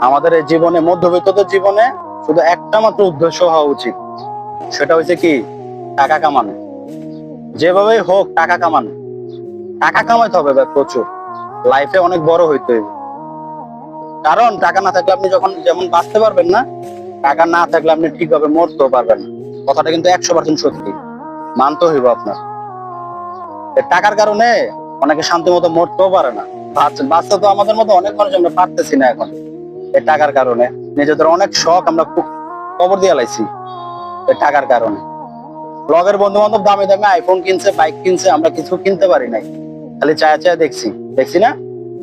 আমাদের এই জীবনে, মধ্যবিত্তদের জীবনে শুধু একটা মাত্র উদ্দেশ্য হওয়া উচিত, সেটা হচ্ছে কি? টাকা কামানো। যেভাবেই হোক টাকা কামানো। টাকা কামাইতে হবে ভাই, প্রচুর। লাইফে অনেক বড় হইতে হবে। কারণ টাকা না থাকলে আপনি যখন যেমন বাঁচতে পারবেন না, টাকা না থাকলে আপনি ঠিকভাবে মরতেও পারবেন না। কথাটা কিন্তু 100% সত্যি, মানতে হইব আপনার। এই টাকার কারণে অনেকে শান্তি মতো মরতেও পারে না। বাচ্চা তো আমাদের মতো অনেক মানুষ আমরা পারতেছি না এখন, এই টাকার কারণে। নিজেদের অনেক শখ আমরা কবর দিয়ে লাইছি এই টাকার কারণে। লগের বন্ধু বান্ধব দামে দামে আইফোন কিনছে, বাইক কিনছে, আমরা কিছু কিনতে পারি নাই। খালি চায়া চায়া দেখছি, দেখছি না,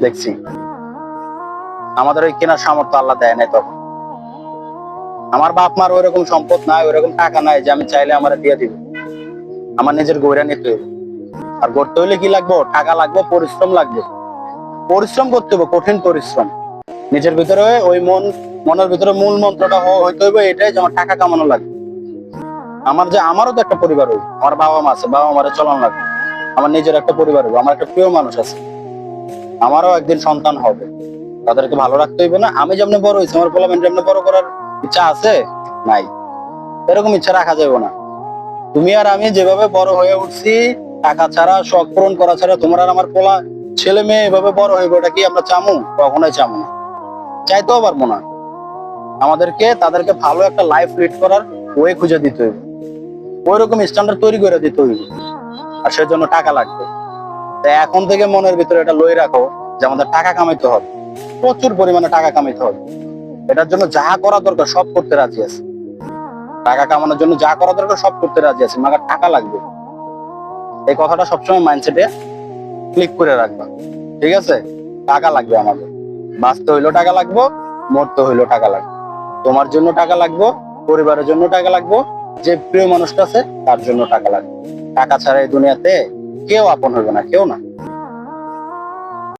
দেখছি। আমাদের ওই কেনার সামর্থ্য আল্লাহ দেয় নাই তখন। আমার বাপ মার ওইরকম সম্পদ নাই, ওইরকম টাকা নাই যে আমি চাইলে আমার দিয়ে দিব। আমার নিজের গড়ে নিতে হইবে। আর গড়তে হইলে কি লাগবো? টাকা লাগবে, পরিশ্রম লাগবে। পরিশ্রম করতে হবে, কঠিন পরিশ্রম। নিজের ভিতরে ওই মনের ভিতরে মূল মন্ত্রটা হইতে হইবে এটাই যে আমার টাকা কামানো লাগবে। আমারও তো একটা পরিবার হইবে, আমার বাবা মা আছে, বাবা মারে চলানো লাগবে। আমার নিজের একটা পরিবার হইবে, আমার একটা প্রিয় মানুষ আছে, আমারও একদিন সন্তান হবে। তাদেরকে ভালো রাখতে হইবে না? আমি যেমন বড় হয়েছি, আমার পোলাপান যেমন বড় করার ইচ্ছা আছে? নাই। এরকম ইচ্ছা রাখা যাবে না। তুমি আর আমি যেভাবে বড় হয়ে উঠছি, টাকা ছাড়া, শখ পূরণ করা ছাড়া, তোমার আর আমার পোলা ছেলে মেয়ে এভাবে বড় হইবে, ওটা কি আমরা চামু? কখনোই চামু না, চাইতেও পারবো না। আমাদেরকে তাদেরকে ভালো একটা লাইফ লিড করার ওয়ে খুঁজে দিতে হইবে, ওইরকম স্ট্যান্ডার্ড তৈরি করে দিতে হইবে। আর সেজন্য টাকা লাগবে। তাই এখন থেকে মনের ভিতরে এটা লই রাখো যে আমাদের টাকা কামাইতে হবে, প্রচুর পরিমাণে টাকা কামাইতে হবে। এটার জন্য যা করা দরকার সব করতে রাজি আছে। টাকা কামানোর জন্য যা করা দরকার সব করতে রাজি আছে, মাগার টাকা লাগবে। এই কথাটা সবসময় মাইন্ডসেটে ক্লিক করে রাখবা, ঠিক আছে? টাকা লাগবে আমাদের। বাঁচতে হইলেও টাকা লাগবে, মরতে হইলেও টাকা লাগবে। তোমার জন্য টাকা লাগবে, পরিবারের জন্য টাকা লাগবে, যে প্রিয় মানুষটা আছে তার জন্য টাকা লাগবে। টাকা ছাড়া এই দুনিয়াতে কেউ আপন হইবে না, কেউ না।